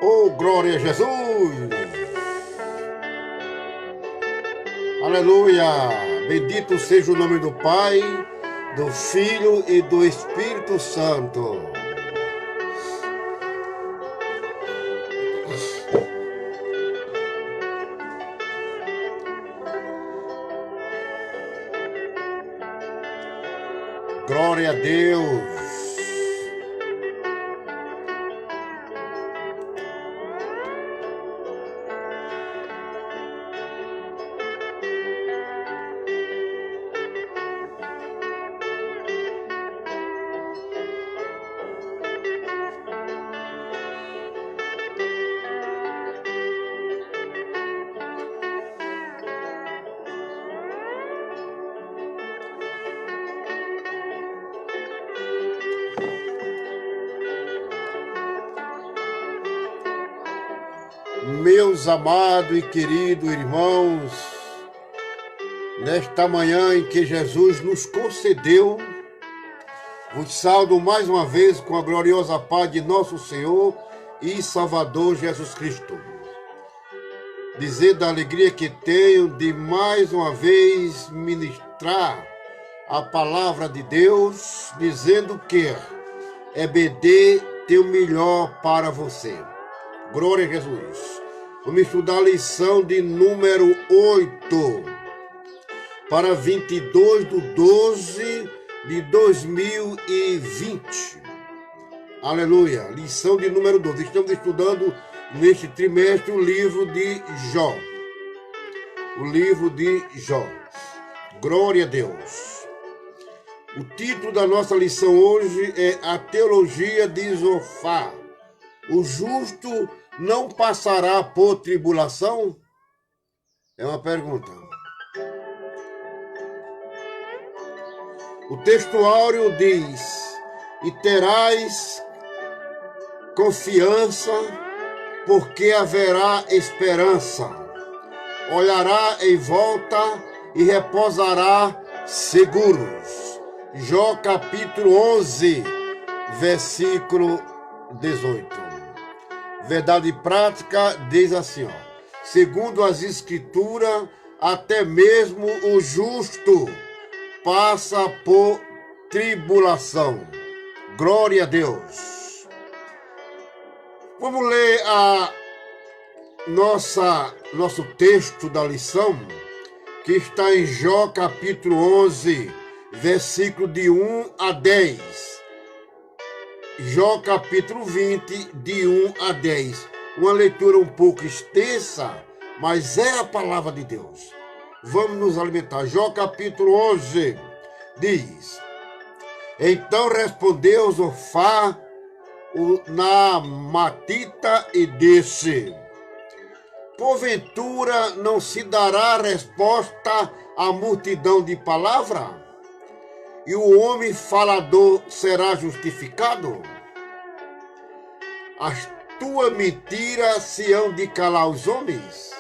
Oh, glória a Jesus! Aleluia! Bendito seja o nome do Pai, do Filho e do Espírito Santo. Glória a Deus! Meus amados e queridos irmãos, nesta manhã em que Jesus nos concedeu, vos saúdo mais uma vez com a gloriosa paz de nosso Senhor e Salvador Jesus Cristo. Dizer da alegria que tenho de mais uma vez ministrar a palavra de Deus, dizendo que EBD tem o melhor para você. Glória a Jesus. Vamos estudar a lição de número 8 para 22/12/2020. Aleluia. Lição de número 12. Estamos estudando neste trimestre o livro de Jó. O livro de Jó. Glória a Deus. O título da nossa lição hoje é A Teologia de Zofar. O justo não passará por tribulação? É uma pergunta. O textuário diz: e terás confiança, porque haverá esperança. Olhará em volta e repousará seguros. Jó capítulo 11, versículo 18. Verdade prática diz assim, ó: segundo as escrituras, até mesmo o justo passa por tribulação. Glória a Deus. Vamos ler nosso texto da lição, que está em Jó capítulo 11, versículo de 1 a 10. Jó capítulo 20, de 1 a 10. Uma leitura um pouco extensa, mas é a palavra de Deus. Vamos nos alimentar. Jó capítulo 11 diz: então respondeu Zofar o Naamatita e disse: porventura não se dará resposta à multidão de palavra? E o homem falador será justificado? As tuas mentiras se hão de calar os homens?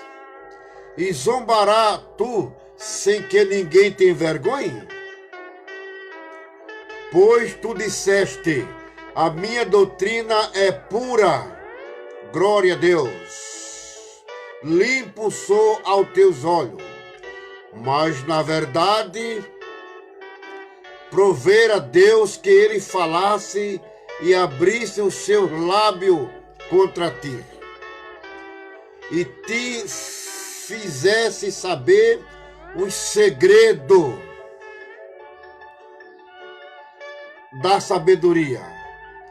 E zombará tu sem que ninguém tenha vergonha? Pois tu disseste: a minha doutrina é pura. Glória a Deus. Limpo sou aos teus olhos. Mas na verdade provera Deus que ele falasse e abrisse os seus lábios contra ti, e te fizesse saber os segredos da sabedoria,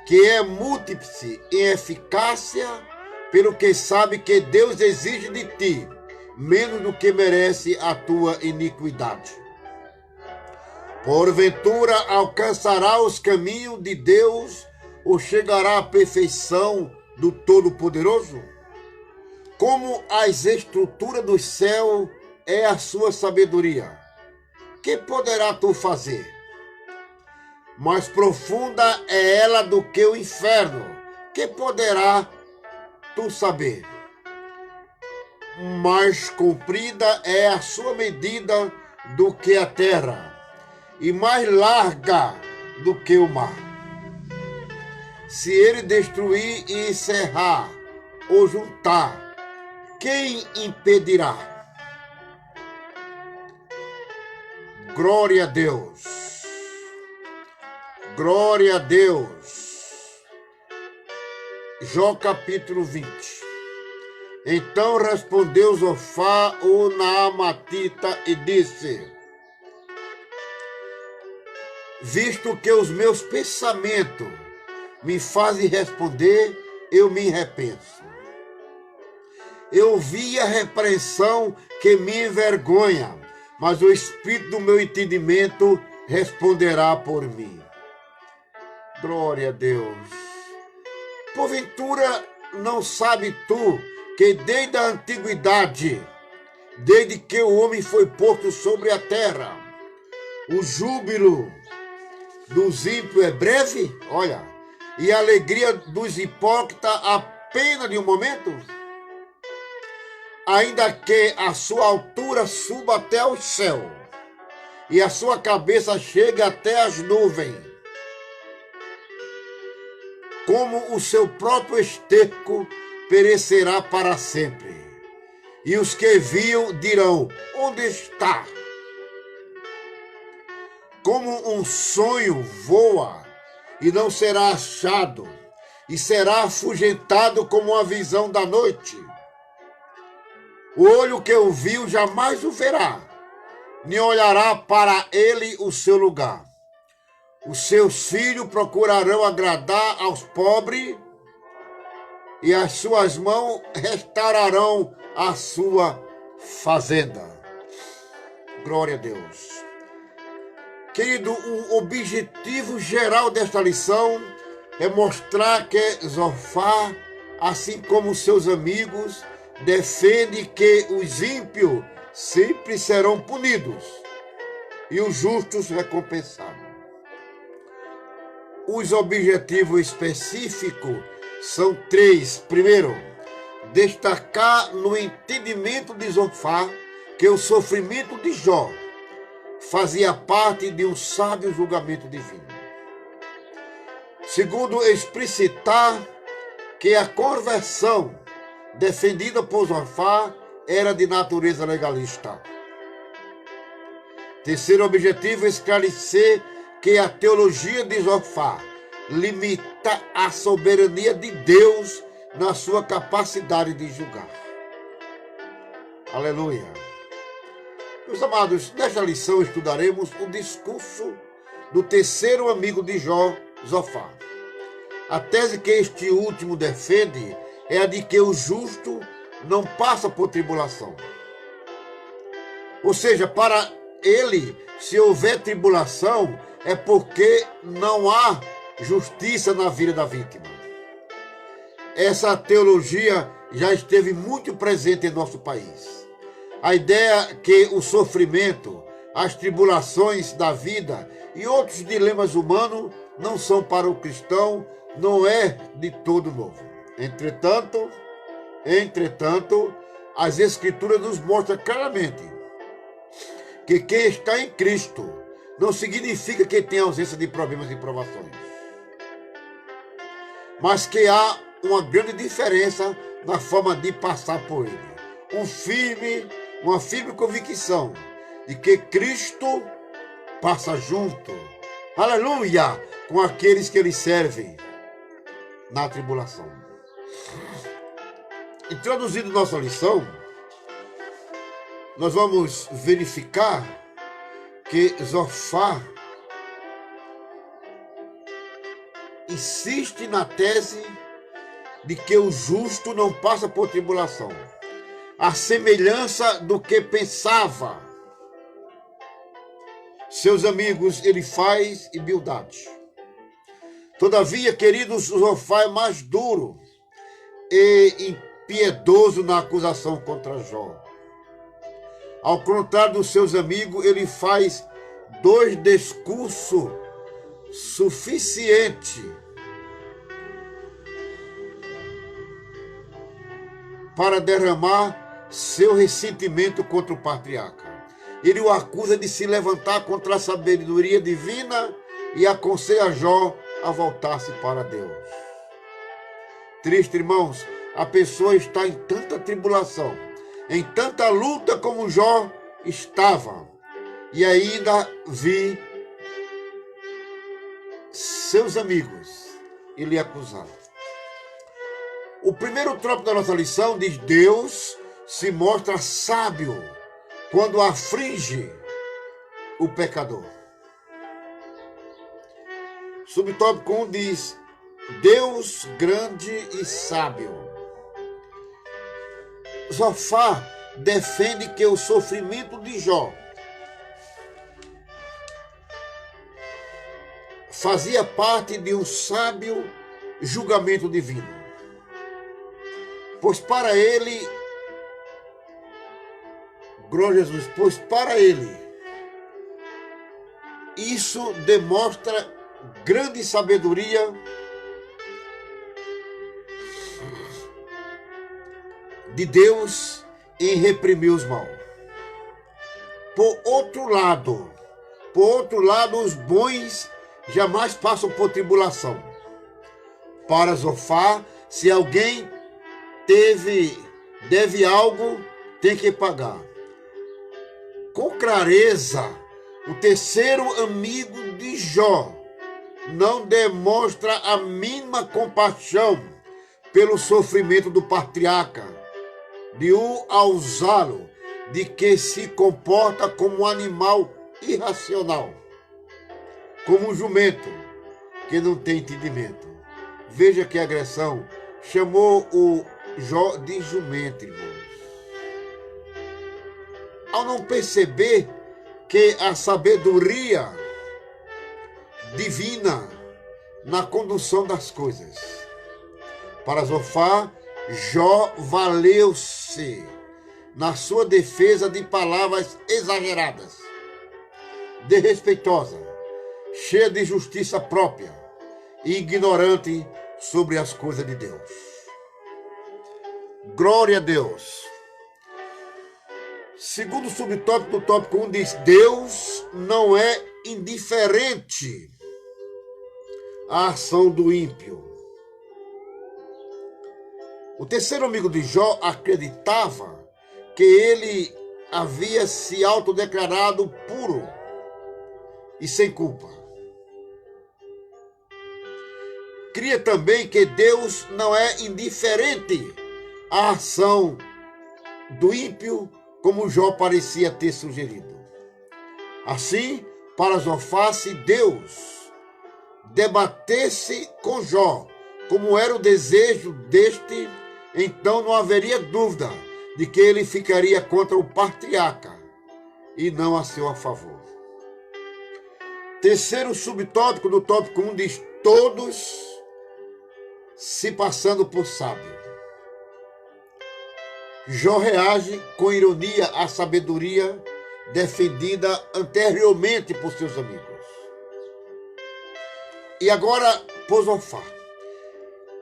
que é múltiple em eficácia, pelo que sabe que Deus exige de ti menos do que merece a tua iniquidade. Porventura alcançará os caminhos de Deus, ou chegará à perfeição do Todo-Poderoso? Como as estruturas do céu é a sua sabedoria, que poderá tu fazer? Mais profunda é ela do que o inferno, que poderá tu saber? Mais comprida é a sua medida do que a terra, e mais larga do que o mar. Se ele destruir e encerrar ou juntar, quem impedirá? Glória a Deus. Glória a Deus. Jó capítulo 20. Então respondeu Zofá, o Naamatita, e disse: visto que os meus pensamentos me fazem responder, eu me repenso. Eu vi a repreensão que me envergonha, mas o espírito do meu entendimento responderá por mim. Glória a Deus. Porventura, não sabe tu que desde a antiguidade, desde que o homem foi posto sobre a terra, o júbilo dos ímpios é breve? Olha, e a alegria dos hipócritas apenas de um momento? Ainda que a sua altura suba até o céu, e a sua cabeça chegue até as nuvens, como o seu próprio esterco perecerá para sempre. E os que viam dirão: onde está? Como um sonho voa, e não será achado, e será afugentado como uma visão da noite. O olho que o viu jamais o verá, nem olhará para ele o seu lugar. Os seus filhos procurarão agradar aos pobres, e as suas mãos restaurarão a sua fazenda. Glória a Deus. Querido, o objetivo geral desta lição é mostrar que Zofá, assim como seus amigos, defende que os ímpios sempre serão punidos e os justos recompensados. Os objetivos específicos são três. Primeiro, destacar no entendimento de Zofá que o sofrimento de Jó fazia parte de um sábio julgamento divino. Segundo, explicitar que a conversão defendida por Zofá era de natureza legalista. Terceiro objetivo, esclarecer que a teologia de Zofá limita a soberania de Deus na sua capacidade de julgar. Aleluia. Meus amados, nesta lição estudaremos o discurso do terceiro amigo de Jó, Zofá. A tese que este último defende é a de que o justo não passa por tribulação. Ou seja, para ele, se houver tribulação, é porque não há justiça na vida da vítima. Essa teologia já esteve muito presente em nosso país. A ideia que o sofrimento, as tribulações da vida e outros dilemas humanos não são para o cristão, não é de todo novo. Entretanto, as Escrituras nos mostram claramente que quem está em Cristo não significa que tem ausência de problemas e provações, mas que há uma grande diferença na forma de passar por ele. Uma firme convicção de que Cristo passa junto, aleluia, com aqueles que ele servem na tribulação. Introduzindo nossa lição, nós vamos verificar que Zofá insiste na tese de que o justo não passa por tribulação, a semelhança do que pensava seus amigos Elifaz e Bildade. Todavia, queridos, Zofá é mais duro e impiedoso na acusação contra Jó. Ao contrário dos seus amigos, ele faz dois discursos suficientes para derramar seu ressentimento contra o patriarca. Ele o acusa de se levantar contra a sabedoria divina e aconselha Jó a voltar-se para Deus. Triste, irmãos, a pessoa está em tanta tribulação, em tanta luta como Jó estava, e ainda vi seus amigos e lhe acusar. O primeiro tópico da nossa lição diz: Deus se mostra sábio quando aflige o pecador. Subtópico 1 diz: Deus grande e sábio. Zofar defende que o sofrimento de Jó fazia parte de um sábio julgamento divino, pois para ele, glória a Jesus, pois para ele isso demonstra grande sabedoria de Deus em reprimir os maus. Por outro lado, os bons jamais passam por tribulação. Para Zofar, se alguém deve algo, tem que pagar. Com clareza, o terceiro amigo de Jó não demonstra a mínima compaixão pelo sofrimento do patriarca, de o acusá-lo de que se comporta como um animal irracional, como um jumento que não tem entendimento. Veja que agressão chamou o Jó de jumento, irmãos. Ao não perceber que a sabedoria divina na condução das coisas. Para Zofar, Jó valeu-se na sua defesa de palavras exageradas, desrespeitosas, cheia de justiça própria e ignorante sobre as coisas de Deus. Glória a Deus. Segundo subtópico do tópico 1 diz: Deus não é indiferente à ação do ímpio. O terceiro amigo de Jó acreditava que ele havia se autodeclarado puro e sem culpa. Cria também que Deus não é indiferente à ação do ímpio, como Jó parecia ter sugerido. Assim, para Zofar, se Deus debatesse com Jó, como era o desejo deste, então não haveria dúvida de que ele ficaria contra o patriarca e não a seu favor. Terceiro subtópico do tópico 1 diz: todos se passando por sábio. Jó reage com ironia à sabedoria defendida anteriormente por seus amigos. E agora, por Zofar.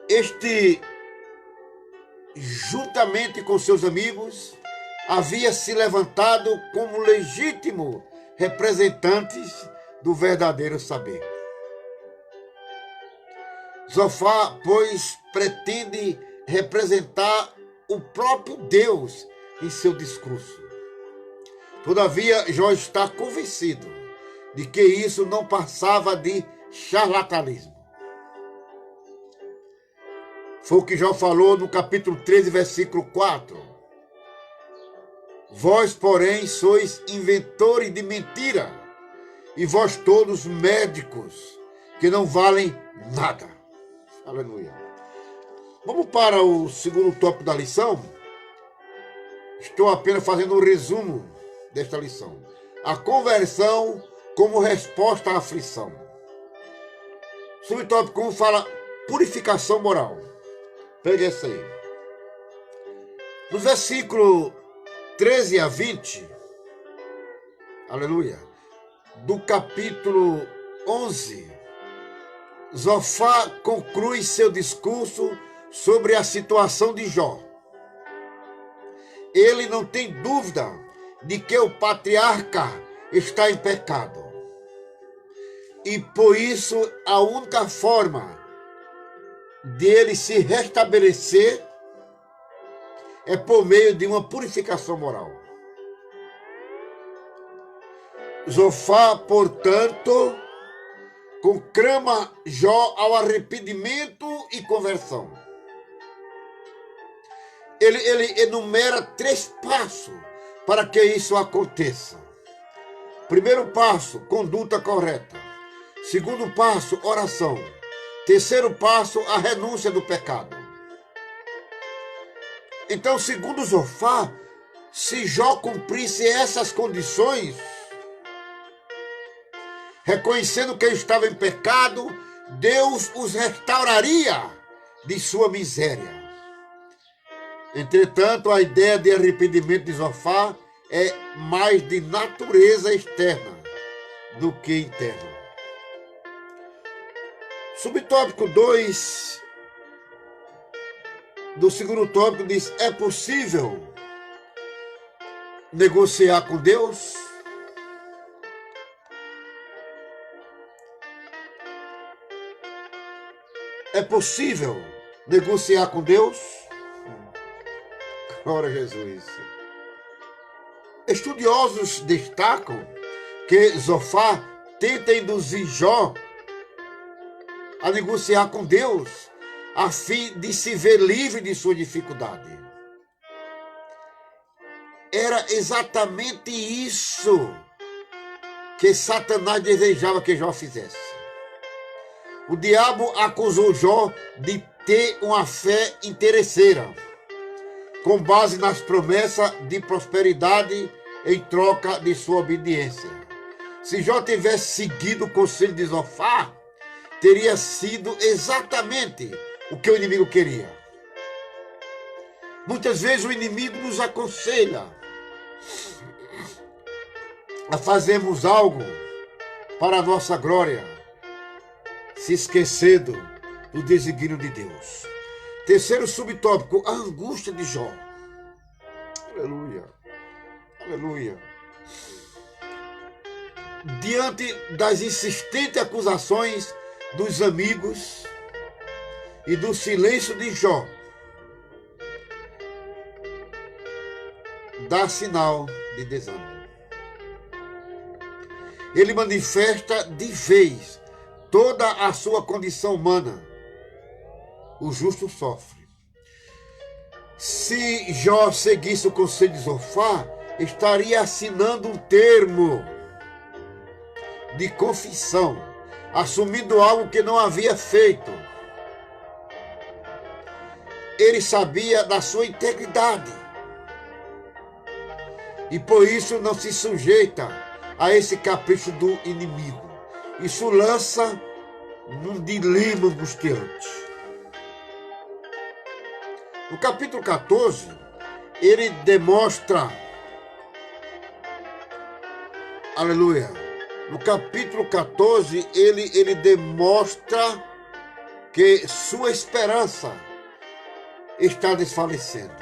Este, juntamente com seus amigos, havia se levantado como legítimo representantes do verdadeiro saber. Zofar, pois, pretende representar o próprio Deus em seu discurso. Todavia, Jó está convencido de que isso não passava de charlatanismo. Foi o que Jó falou no capítulo 13, versículo 4. Vós, porém, sois inventores de mentira, e vós todos médicos, que não valem nada. Aleluia. Vamos para o segundo tópico da lição. Estou apenas fazendo um resumo desta lição. A conversão como resposta à aflição. Subtópico 1 fala purificação moral. Pegue essa aí. No versículo 13 a 20, aleluia, do capítulo 11, Zofar conclui seu discurso sobre a situação de Jó. Ele não tem dúvida de que o patriarca está em pecado. E por isso a única forma dele se restabelecer é por meio de uma purificação moral. Zofar, portanto, conclama Jó ao arrependimento e conversão. Ele enumera 3 passos para que isso aconteça. Primeiro passo, conduta correta. Segundo passo, oração. Terceiro passo, a renúncia do pecado. Então, segundo Zofar, se Jó cumprisse essas condições, reconhecendo que estava em pecado, Deus os restauraria de sua miséria. Entretanto, a ideia de arrependimento de Zofar é mais de natureza externa do que interna. Subtópico 2 do segundo tópico diz: é possível negociar com Deus? É possível negociar com Deus? Glória a Jesus. Estudiosos destacam que Zofar tenta induzir Jó a negociar com Deus, a fim de se ver livre de sua dificuldade. Era exatamente isso que Satanás desejava que Jó fizesse. O diabo acusou Jó de ter uma fé interesseira, com base nas promessas de prosperidade em troca de sua obediência. Se Jó tivesse seguido o conselho de Zofar, teria sido exatamente o que o inimigo queria. Muitas vezes o inimigo nos aconselha a fazermos algo para a nossa glória, se esquecendo do desígnio de Deus. Terceiro subtópico, a angústia de Jó. Aleluia, aleluia. Diante das insistentes acusações dos amigos e do silêncio de Jó, dá sinal de desânimo. Ele manifesta de vez toda a sua condição humana. O justo sofre. Se Jó seguisse o conselho de Zofar, estaria assinando um termo de confissão, assumindo algo que não havia feito. Ele sabia da sua integridade e por isso não se sujeita a esse capricho do inimigo. Isso lança num dilema angustiante. No capítulo 14, ele demonstra, aleluia, no capítulo 14, ele demonstra que sua esperança está desfalecendo,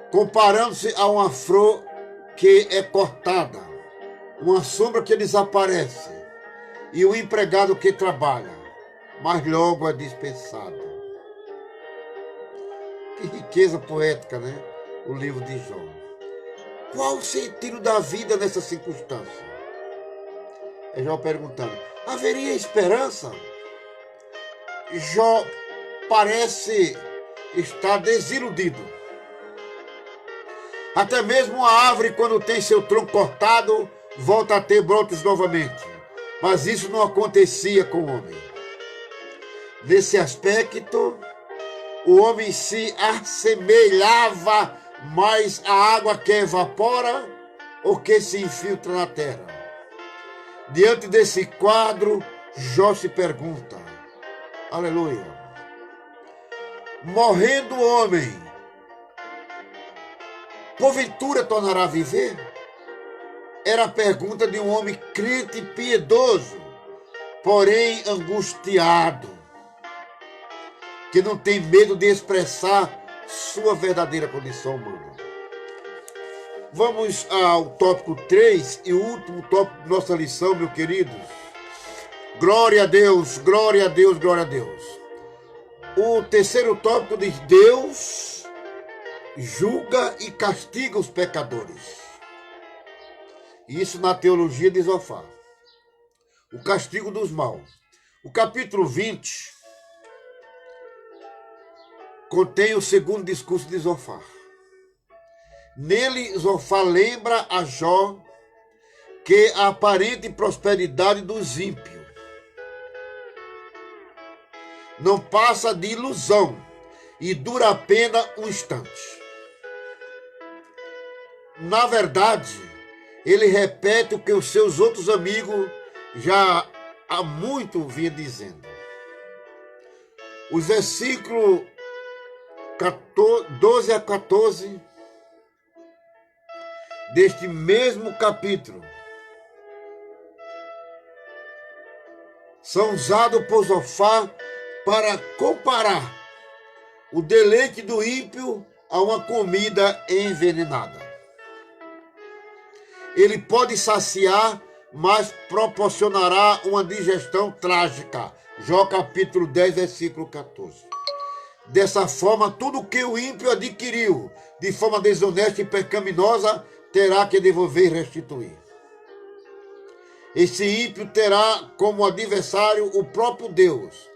comparando-se a uma flor que é cortada, uma sombra que desaparece e um empregado que trabalha, mas logo é dispensado. Que riqueza poética, né? O livro de Jó. Qual o sentido da vida nessa circunstância? É Jó perguntando. Haveria esperança? Jó parece estar desiludido. Até mesmo a árvore, quando tem seu tronco cortado, volta a ter brotos novamente. Mas isso não acontecia com o homem. Nesse aspecto, o homem se assemelhava mais à água que evapora ou que se infiltra na terra. Diante desse quadro, Jó se pergunta, aleluia, morrendo o homem, porventura tornará a viver? Era a pergunta de um homem crente e piedoso, porém angustiado, que não tem medo de expressar sua verdadeira condição humana. Vamos ao tópico 3 e último tópico de nossa lição, meus queridos. Glória a Deus, glória a Deus, glória a Deus. O terceiro tópico diz: Deus julga e castiga os pecadores. Isso na teologia de Zofar. O castigo dos maus. O capítulo 20 contém o segundo discurso de Zofar. Nele, Zofar lembra a Jó que a aparente prosperidade dos ímpios não passa de ilusão e dura apenas um instante. Na verdade, ele repete o que os seus outros amigos já há muito vinham dizendo. Os versículos 12 a 14 deste mesmo capítulo são usados por Zofar para comparar o deleite do ímpio a uma comida envenenada. Ele pode saciar, mas proporcionará uma digestão trágica. Jó capítulo 10, versículo 14. Dessa forma, tudo que o ímpio adquiriu de forma desonesta e pecaminosa terá que devolver e restituir. Esse ímpio terá como adversário o próprio Deus,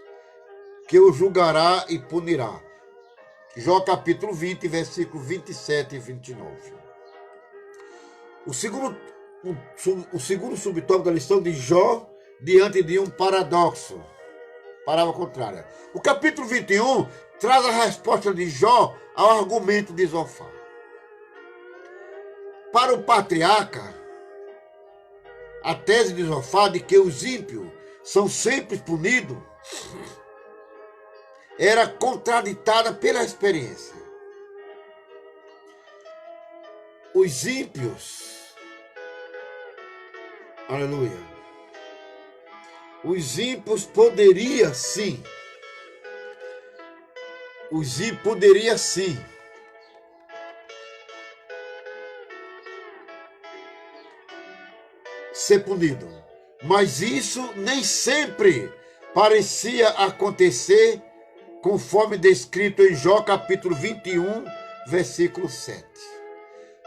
que o julgará e punirá. Jó capítulo 20, versículo 27 e 29. O segundo subtópico da lição de Jó diante de um paradoxo. Palavra contrária. O capítulo 21 traz a resposta de Jó ao argumento de Zofar. Para o patriarca, a tese de Zofar de que os ímpios são sempre punidos era contraditada pela experiência. Os ímpios, aleluia, os ímpios poderia sim ser punido, mas isso nem sempre parecia acontecer conforme descrito em Jó capítulo 21, versículo 7.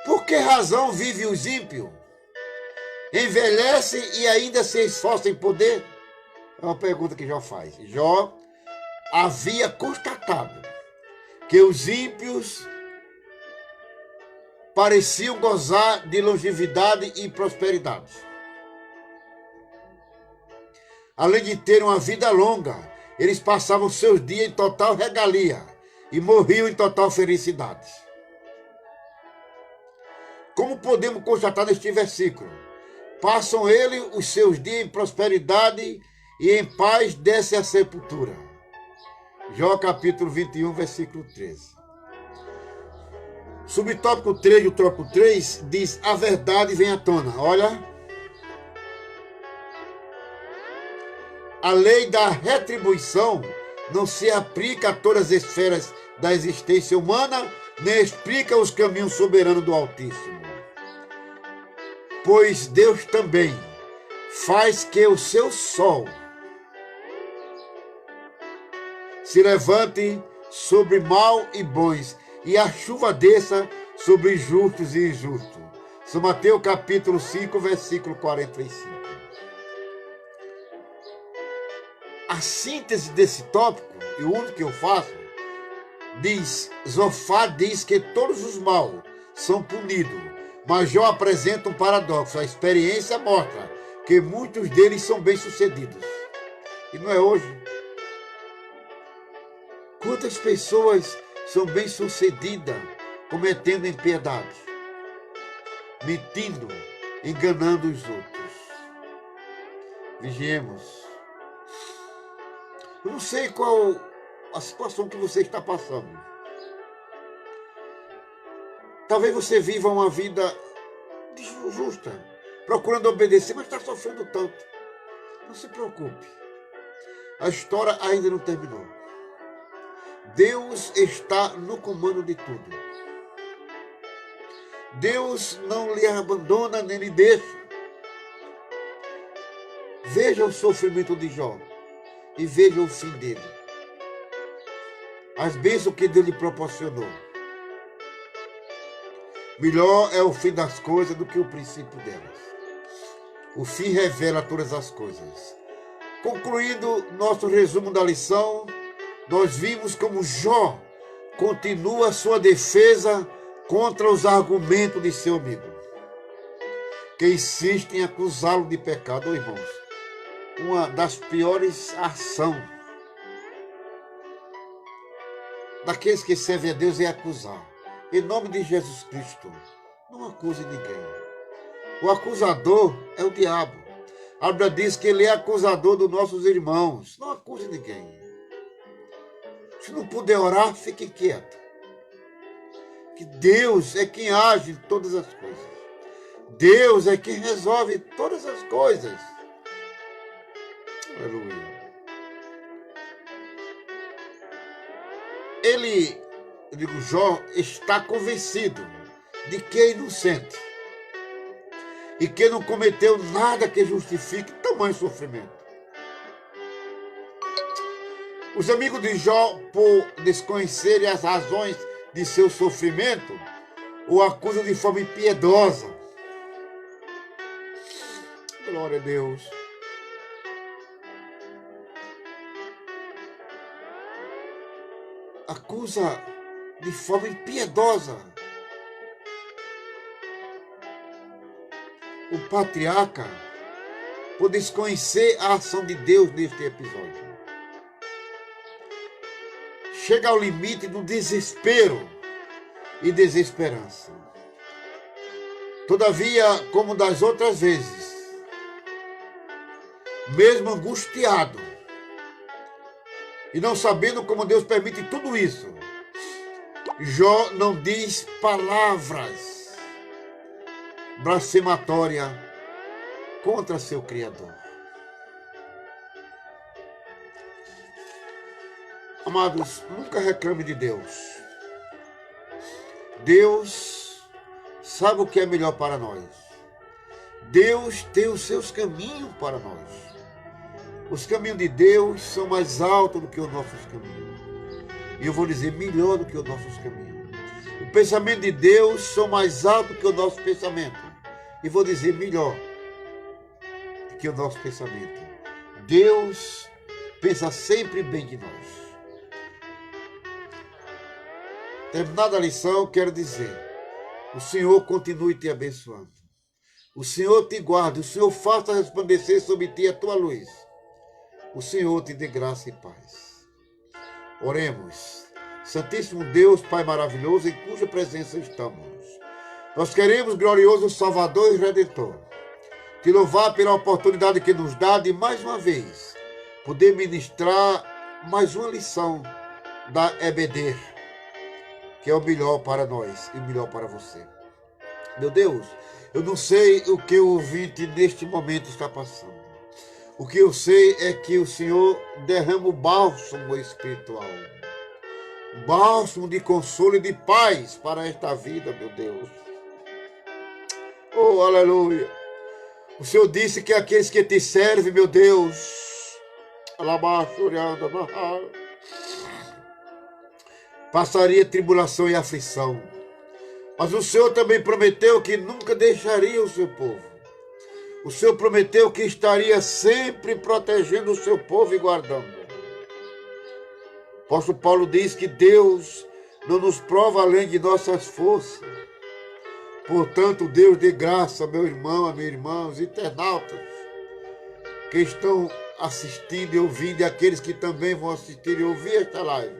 Por que razão vive os ímpios? Envelhece e ainda se esforça em poder? É uma pergunta que Jó faz. Jó havia constatado que os ímpios pareciam gozar de longevidade e prosperidade. Além de terem uma vida longa, eles passavam seus dias em total regalia e morriam em total felicidade. Como podemos constatar neste versículo? Passam eles os seus dias em prosperidade e em paz descem à sepultura. Jó capítulo 21, versículo 13. Subtópico 3 do tópico 3 diz: a verdade vem à tona. Olha. A lei da retribuição não se aplica a todas as esferas da existência humana, nem explica os caminhos soberanos do Altíssimo. Pois Deus também faz que o seu sol se levante sobre mal e bons, e a chuva desça sobre justos e injustos. São Mateus capítulo 5, versículo 45. A síntese desse tópico, e o único que eu faço, Zofar diz que todos os maus são punidos, mas Jó apresenta um paradoxo. A experiência mostra que muitos deles são bem-sucedidos. E não é hoje. Quantas pessoas são bem-sucedidas cometendo impiedade, mentindo, enganando os outros? Vigiemos. Eu não sei qual a situação que você está passando. Talvez você viva uma vida justa, procurando obedecer, mas está sofrendo tanto. Não se preocupe. A história ainda não terminou. Deus está no comando de tudo. Deus não lhe abandona nem lhe deixa. Veja o sofrimento de Jó e veja o fim dele. As bênçãos que Deus lhe proporcionou. Melhor é o fim das coisas do que o princípio delas. O fim revela todas as coisas. Concluindo nosso resumo da lição, nós vimos como Jó continua sua defesa contra os argumentos de seu amigo, que insiste em acusá-lo de pecado. Irmãos, uma das piores ações daqueles que servem a Deus é acusar. Em nome de Jesus Cristo, não acuse ninguém. O acusador é o diabo. A Bíblia diz que ele é acusador dos nossos irmãos. Não acuse ninguém. Se não puder orar, fique quieto. Que Deus é quem age em todas as coisas. Deus é quem resolve todas as coisas. Aleluia. Jó, está convencido de que é inocente e que não cometeu nada que justifique tamanho sofrimento. Os amigos de Jó, por desconhecerem as razões de seu sofrimento, o acusam de forma impiedosa. Glória a Deus. Acusa de forma impiedosa o patriarca por desconhecer a ação de Deus neste episódio. Chega ao limite do desespero e desesperança. Todavia, como das outras vezes, mesmo angustiado e não sabendo como Deus permite tudo isso, Jó não diz palavras blasfematórias contra seu Criador. Amados, nunca reclame de Deus. Deus sabe o que é melhor para nós. Deus tem os seus caminhos para nós. Os caminhos de Deus são mais altos do que os nossos caminhos. E eu vou dizer, melhor do que os nossos caminhos. O pensamento de Deus são mais altos que o nosso pensamento. E vou dizer, melhor do que o nosso pensamento. Deus pensa sempre bem de nós. Terminada a lição, quero dizer, o Senhor continue te abençoando. O Senhor te guarde, o Senhor faça resplandecer sobre ti a tua luz. O Senhor te dê graça e paz. Oremos. Santíssimo Deus, Pai maravilhoso, em cuja presença estamos. Nós queremos, glorioso Salvador e Redentor, te louvar pela oportunidade que nos dá de, mais uma vez, poder ministrar mais uma lição da EBD, que é o melhor para nós e o melhor para você. Meu Deus, eu não sei o que o ouvinte neste momento está passando. O que eu sei é que o Senhor derrama o bálsamo espiritual. Bálsamo de consolo e de paz para esta vida, meu Deus. Oh, aleluia. O Senhor disse que aqueles que te servem, meu Deus, passaria tribulação e aflição. Mas o Senhor também prometeu que nunca deixaria o seu povo. O Senhor prometeu que estaria sempre protegendo o seu povo e guardando. O apóstolo Paulo diz que Deus não nos prova além de nossas forças. Portanto, Deus dê graça, meu irmão, a minha irmã, os internautas que estão assistindo e ouvindo, e aqueles que também vão assistir e ouvir esta live.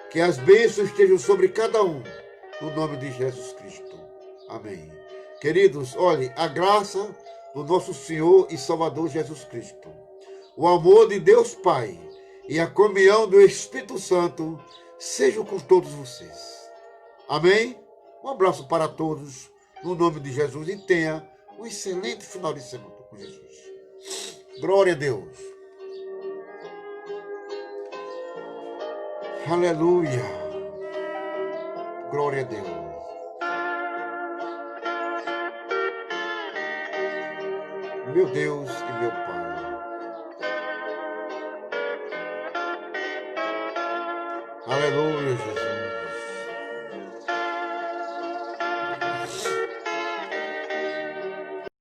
Que as bênçãos estejam sobre cada um, no nome de Jesus Cristo. Amém. Queridos, olhe, a graça do nosso Senhor e Salvador Jesus Cristo, o amor de Deus Pai e a comunhão do Espírito Santo sejam com todos vocês. Amém? Um abraço para todos, no nome de Jesus, e tenha um excelente final de semana com Jesus. Glória a Deus. Aleluia. Glória a Deus. Meu Deus e meu Pai. Aleluia, Jesus.